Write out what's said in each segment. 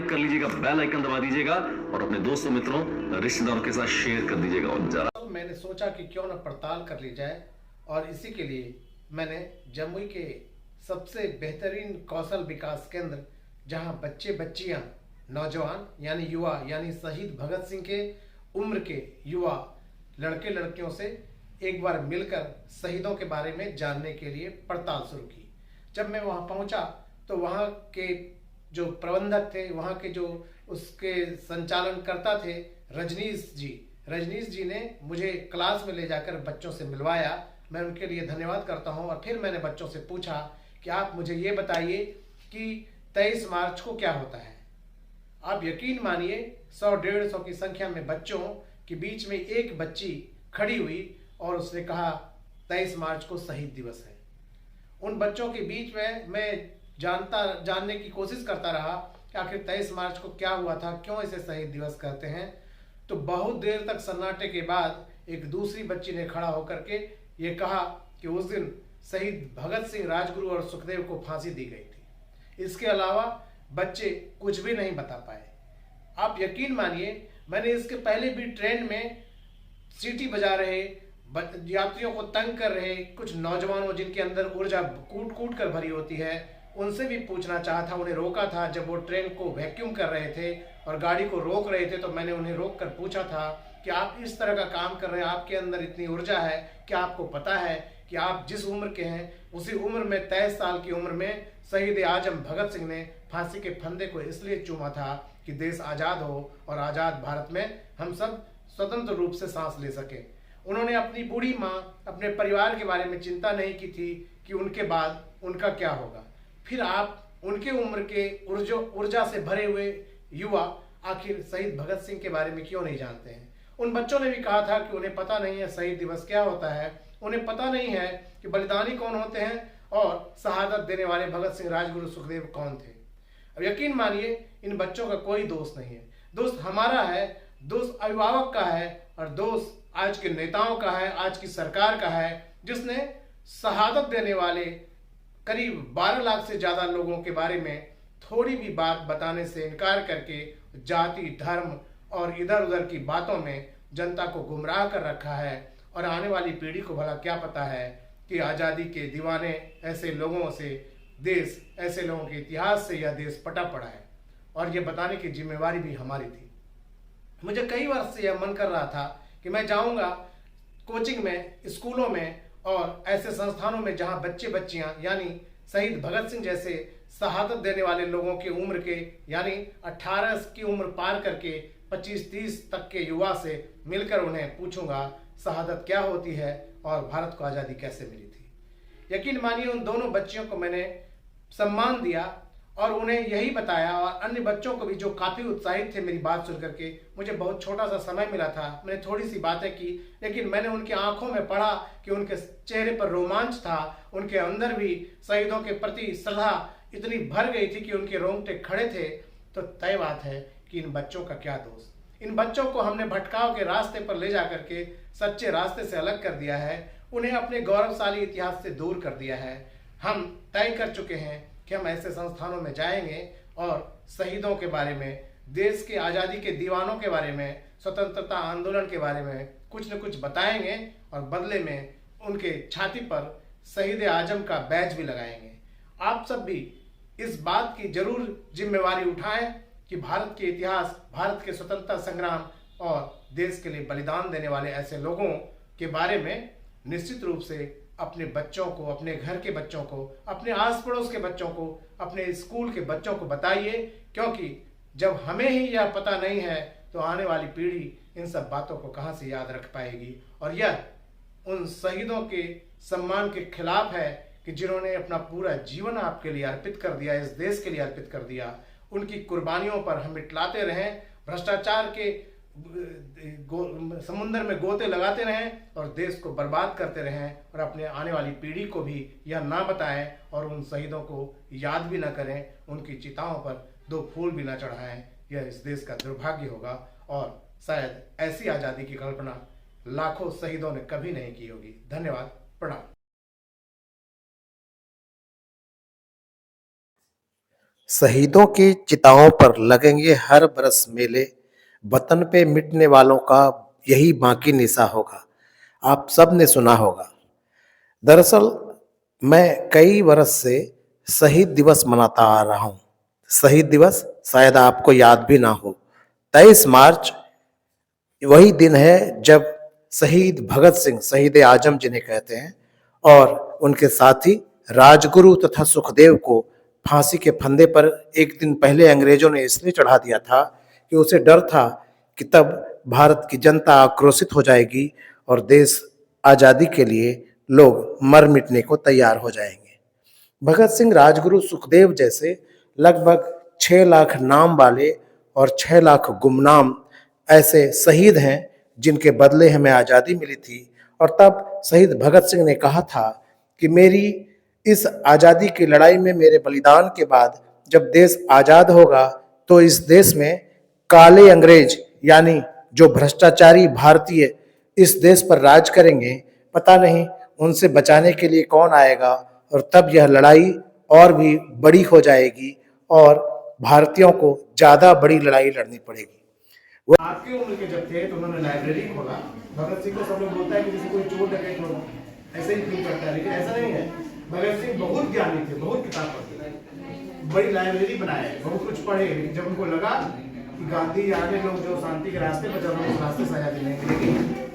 Subscribe कर लीजिएगा, bell icon दबा दीजिएगा और अपने दोस्तों मित्रों रिश्तेदारों के साथ शेयर कर दीजिएगा। और जरा तो मैंने सोचा कि क्यों न पड़ताल कर ली जाए, और इसी के लिए मैंने जमुई के सबसे बेहतरीन कौशल विकास केंद्र, जहां बच्चे बच्चियां नौजवान यानी युवा यानी शहीद भगत सिंह के उम्र के युवा लड़के लड़कियों से एक बार मिलकर शहीदों के बारे में जानने के लिए पड़ताल शुरू की। जब मैं वहां पहुंचा तो वहां के जो प्रबंधक थे, वहां के जो उसके संचालनकर्ता थे रजनीश जी ने मुझे क्लास में ले जाकर बच्चों से मिलवाया। मैं उनके लिए धन्यवाद करता हूं। और फिर मैंने बच्चों से पूछा कि आप मुझे ये बताइए कि 23 मार्च को क्या होता है। आप यकीन मानिए 100-150 की संख्या में बच्चों के बीच में एक बच्ची खड़ी हुई और उसने कहा 23 मार्च को शहीद दिवस है। उन बच्चों के बीच में मैं जानने की कोशिश करता रहा कि आखिर 23 मार्च को क्या हुआ था, क्यों इसे शहीद दिवस कहते हैं। तो बहुत देर तक सन्नाटे के बाद एक दूसरी बच्ची ने खड़ा होकर के ये कहा कि उस दिन शहीद भगत सिंह, राजगुरु और सुखदेव को फांसी दी गई थी। इसके अलावा बच्चे कुछ भी नहीं बता पाए। आप यकीन मानिए, मैंने इसके पहले भी ट्रेन में सीटी बजा रहे, यात्रियों को तंग कर रहे कुछ नौजवानों जिनके अंदर ऊर्जा कूट कूट कर भरी होती है, उनसे भी पूछना चाहा था, उन्हें रोका था। जब वो ट्रेन को वैक्यूम कर रहे थे और गाड़ी को रोक रहे थे तो मैंने उन्हें रोक कर पूछा था कि आप इस तरह का काम कर रहे हैं, आपके अंदर इतनी ऊर्जा है, क्या आपको पता है कि आप जिस उम्र के हैं उसी उम्र में 23 साल की उम्र में शहीद आजम भगत सिंह ने फांसी के फंदे को इसलिए चूमा था कि देश आज़ाद हो और आज़ाद भारत में हम सब स्वतंत्र रूप से सांस ले सके। उन्होंने अपनी बूढ़ी माँ, अपने परिवार के बारे में चिंता नहीं की थी कि उनके बाद उनका क्या होगा। फिर आप उनके उम्र के ऊर्जा से भरे हुए युवा आखिर शहीद भगत सिंह के बारे में क्यों नहीं जानते हैं। उन बच्चों ने भी कहा था कि उन्हें पता नहीं है शहीद दिवस क्या होता है, उन्हें पता नहीं है कि बलिदानी कौन होते हैं और शहादत देने वाले भगत सिंह, राजगुरु, सुखदेव कौन थे। अब यकीन मानिए, इन बच्चों का कोई दोष नहीं है। दोस्त हमारा है, दोस्त अभिभावक का है और दोस्त आज के नेताओं का है, आज की सरकार का है, जिसने शहादत देने वाले करीब 12 लाख से ज्यादा लोगों के बारे में थोड़ी भी बात बताने से इनकार करके जाति, धर्म और इधर उधर की बातों में जनता को गुमराह कर रखा है। और आने वाली पीढ़ी को भला क्या पता है कि आज़ादी के दीवाने ऐसे लोगों से देश, ऐसे लोगों के इतिहास से यह देश पटा पड़ा है। और ये बताने की जिम्मेवारी भी हमारी थी। मुझे कई वर्ष से यह मन कर रहा था कि मैं जाऊंगा कोचिंग में, स्कूलों में और ऐसे संस्थानों में जहां बच्चे बच्चियां यानी शहीद भगत सिंह जैसे शहादत देने वाले लोगों की उम्र के यानी 18 की उम्र पार करके 25-30 तक के युवा से मिलकर उन्हें पूछूंगा शहादत क्या होती है और भारत को आज़ादी कैसे मिली थी। यकीन मानिए, उन दोनों बच्चियों को मैंने सम्मान दिया और उन्हें यही बताया, और अन्य बच्चों को भी जो काफ़ी उत्साहित थे मेरी बात सुन करके। मुझे बहुत छोटा सा समय मिला था, मैंने थोड़ी सी बातें की, लेकिन मैंने उनकी आंखों में पढ़ा कि उनके चेहरे पर रोमांच था, उनके अंदर भी शहीदों के प्रति श्रद्धा इतनी भर गई थी कि उनके रोंगटे खड़े थे। तो तय बात है कि इन बच्चों का क्या दोष। इन बच्चों को हमने भटकाव के रास्ते पर ले जा करके सच्चे रास्ते से अलग कर दिया है, उन्हें अपने गौरवशाली इतिहास से दूर कर दिया है। हम तय कर चुके हैं कि हम ऐसे संस्थानों में जाएंगे और शहीदों के बारे में, देश के आज़ादी के दीवानों के बारे में, स्वतंत्रता आंदोलन के बारे में कुछ न कुछ बताएंगे और बदले में उनके छाती पर शहीद आजम का बैज भी लगाएंगे। आप सब भी इस बात की जरूर जिम्मेवारी उठाएं कि भारत के इतिहास, भारत के स्वतंत्रता संग्राम और देश के लिए बलिदान देने वाले ऐसे लोगों के बारे में निश्चित रूप से अपने बच्चों को, अपने घर के बच्चों को, अपने आस पड़ोस के बच्चों को, अपने स्कूल के बच्चों को बताइए। क्योंकि जब हमें ही यह पता नहीं है तो आने वाली पीढ़ी इन सब बातों को कहां से याद रख पाएगी। और यह उन शहीदों के सम्मान के खिलाफ है कि जिन्होंने अपना पूरा जीवन आपके लिए अर्पित कर दिया, इस देश के लिए अर्पित कर दिया। उनकी कुर्बानियों पर हम इटलाते रहें, भ्रष्टाचार के समुद्र में गोते लगाते रहें और देश को बर्बाद करते रहें, और अपने आने वाली पीढ़ी को भी यह ना बताएं और उन शहीदों को याद भी ना करें, उनकी चिताओं पर 2 फूल भी ना चढ़ाएं। यह इस देश का दुर्भाग्य होगा और शायद ऐसी आज़ादी की कल्पना लाखों शहीदों ने कभी नहीं की होगी। धन्यवाद, प्रणाम। शहीदों की चिताओं पर लगेंगे हर बरस मेले, वतन पे मिटने वालों का यही बाकी निशा होगा। आप सब ने सुना होगा। दरअसल मैं कई वर्ष से शहीद दिवस मनाता आ रहा हूँ। शहीद दिवस शायद आपको याद भी ना हो। 23 मार्च वही दिन है जब शहीद भगत सिंह, शहीद आजम जिन्हें कहते हैं, और उनके साथी राजगुरु तथा सुखदेव को फांसी के फंदे पर एक दिन पहले अंग्रेजों ने इसलिए चढ़ा दिया था कि उसे डर था कि तब भारत की जनता आक्रोशित हो जाएगी और देश आज़ादी के लिए लोग मर मिटने को तैयार हो जाएंगे। भगत सिंह, राजगुरु, सुखदेव जैसे लगभग 6 लाख नाम वाले और 6 लाख गुमनाम ऐसे शहीद हैं जिनके बदले हमें आज़ादी मिली थी। और तब शहीद भगत सिंह ने कहा था कि मेरी इस आज़ादी की लड़ाई में मेरे बलिदान के बाद जब देश आज़ाद होगा तो इस देश में काले अंग्रेज यानी जो भ्रष्टाचारी भारतीय इस देश पर राज करेंगे, पता नहीं उनसे बचाने के लिए कौन आएगा, और तब यह लड़ाई और भी बड़ी हो जाएगी और भारतीयों को ज़्यादा बड़ी लड़ाई लड़नी पड़ेगी। आपकी उम्र के जब थे तो उन्होंने लाइब्रेरी खोला। भगत सिंह को सब लोग बोलता है कि जैसे कोई चोर डकैत होगा, ऐसे ही फील करता है, लेकिन ऐसा नहीं है। भगत सिंह बहुत ज्ञानी थे, बहुत किताब पढ़ते थे, बड़ी लाइब्रेरी बनाए, बहुत कुछ पढ़े। लेकिन जब उनको लगा कि गांधी आगे लोग जो शांति के रास्ते पर चल रहे हैं उस रास्ते से आजादी नहीं मिलेगी,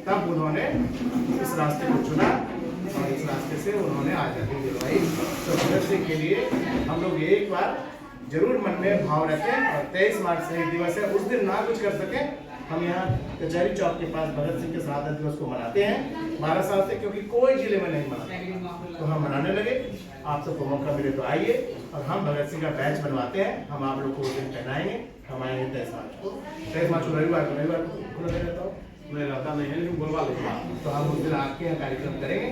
तब उन्होंने इस रास्ते को चुना और इस रास्ते से उन्होंने आजादी दिलवाई। तो भगत सिंह के लिए हम लोग एक बार जरूर मन में भाव रखें। और 23 मार्च शहीद दिवस है, उस दिन ना कुछ कर सके, हम यहाँ कचहरी चौक के पास भगत सिंह के शहादत दिवस को मनाते हैं 12 साल से, क्योंकि कोई जिले में नहीं मनाते, तो हम मनाने लगे। आप सबको मौका मिले तो आइए और हम भगत सिंह का बैच बनवाते हैं। हम आप लोग को उस दिन पहनाएंगे। हम आएंगे 23 मार्च को। 23 मार्च को रविवार को खुला रहता हूँ, मैं रहता नहीं है, लेकिन बोलवा लेगा। तो हम उस दिन आपके यहाँ कार्यक्रम करेंगे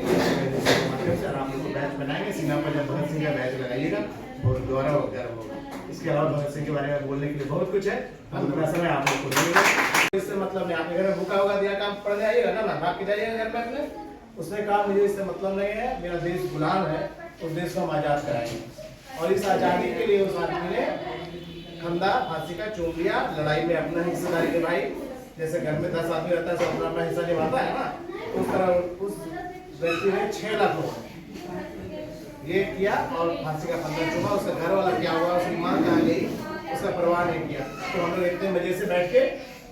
और आप लोग को बैच बनाएंगे। सीना पर जब भगत सिंह का बैच लगाइएगा और द्वारा गर्व होगा। इसके अलावा भगत सिंह के बारे में बोलने के लिए बहुत कुछ है, हम थोड़ा समय आप लोग को देंगे। इससे मतलब नहीं, आपके घर में भूखा होगा, दिया काम पढ़ने आइएगा ना, भाग के जाइएगा घर में अपने। उसने कहा मुझे इससे मतलब नहीं है, मेरा देश गुलाम है, उस देश को हम आज़ाद कराएंगे। और इस आज़ादी के लिए उस आदमी ने खंदा फांसी का चूम लिया, लड़ाई में अपना हिस्सेदारी निभाई। जैसे घर में 10 आदमी रहता है, सब अपना अपना हिस्सा निभाता है ना, उस तरह उस व्यक्ति ने 6 लाख लोग ये किया और फांसी का फंदा चुमा। उसका घर वाला क्या हुआ, उसकी माँ कहाँ गई, उसका परवाह नहीं किया। तो हम लोग इतने मजे से बैठ के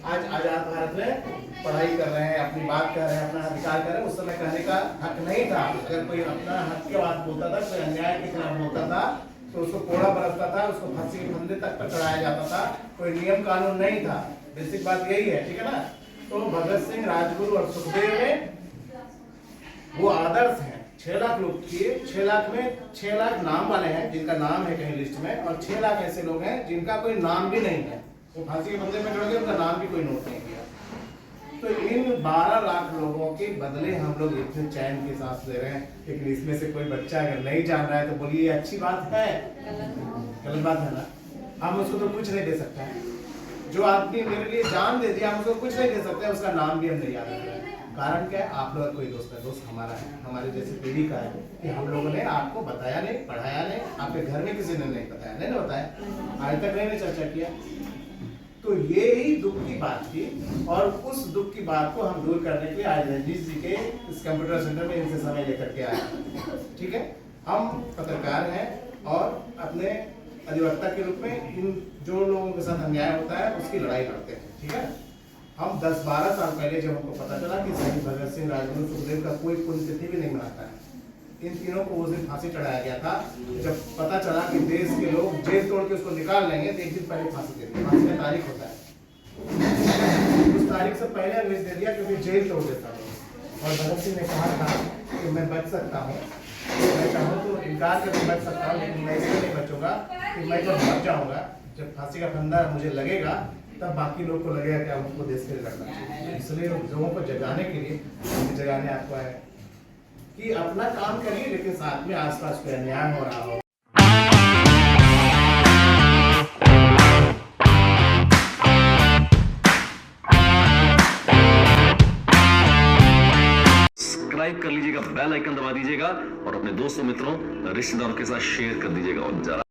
आज आज़ाद भारत में पढ़ाई कर रहे हैं, अपनी बात कर रहे हैं, अपना अधिकार कर रहे हैं। उस समय कहने का हक नहीं था। अगर कोई अपना हक की बात बोलता था, कोई अन्याय के खिलाफ बोलता था, तो उसको कोड़ा बरसता था, उसको फांसी के फंदे तक पर चढ़ाया जाता था। कोई नियम कानून नहीं था। बेसिक बात यही है, ठीक है ना। तो भगत सिंह, राजगुरु और सुखदेव में वो आदर्श हैं। 6 लाख लोग किए, 6 लाख में 6 लाख नाम वाले हैं जिनका नाम है कहीं लिस्ट में, और 6 लाख ऐसे लोग हैं जिनका कोई नाम भी नहीं है। वो फांसी के बदले में चढ़ गए, उनका नाम भी कोई नोट नहीं किया। तो इन 12 लाख लोगों के बदले हम लोग इतने चैन की सांस ले रहे हैं। लेकिन इसमें से कोई बच्चा अगर नहीं जान रहा है तो बोलिए अच्छी बात है, गलत बात है ना। हम उसको तो कुछ नहीं दे सकते हैं। जो आदमी मेरे लिए जान दे दिया, हम उसको कुछ नहीं दे सकते, उसका नाम भी हम नहीं याद रख रहे हैं। कारण क्या है, आप लोग कोई दोस्त है, दोस्त हमारा है, हमारे जैसे पीढ़ी का है कि हम लोगों ने आपको बताया नहीं, पढ़ाया नहीं, आपके घर में किसी ने नहीं बताया, नहीं बताया, आज तक नहीं चर्चा किया। तो ये ही दुख की बात थी, और उस दुख की बात को हम दूर करने के लिए आज रंजीत जी के इस कंप्यूटर सेंटर में इनसे समय लेकर के आए। ठीक है, हम पत्रकार हैं और अपने अधिवक्ता के रूप में इन जो लोगों के साथ अन्याय होता है उसकी लड़ाई लड़ते हैं। ठीक है, हम 10-12 साल पहले जब हमको पता चला कि शहीद भगत सिंह, राजगुरु, सुखदेव का कोई पुण्यतिथि भी नहीं मनाता है, इन तीनों को उस दिन फांसी चढ़ाया गया था। जब पता चला कि देश के लोग जेल तोड़ के उसको निकाल लेंगे तो एक दिन पहले फांसी दे दी। फांसी का तारीख होता है, उस तारीख से पहले अंग्रेज दे दिया क्योंकि जेल तोड़ देता है। और भगत सिंह ने कहा था कि मैं बच सकता हूँ, मैं चाहूँ तो इनकार करके बच सकता हूँ, लेकिन मैं इसलिए नहीं बचूंगा कि मैं जब मर जाऊँगा, जब फांसी का फंदा मुझे लगेगा, तब बाकी लोग को लगेगा कि हमको देश के लिए लड़ना चाहिए। इसलिए लोगों को जगाने के लिए जगाने आपको है कि अपना काम करिए, लेकिन साथ में आसपास कोई अन्याय हो रहा हो। सब्सक्राइब कर लीजिएगा, बेल आइकन दबा दीजिएगा और अपने दोस्तों, मित्रों, रिश्तेदारों के साथ शेयर कर दीजिएगा। और जरा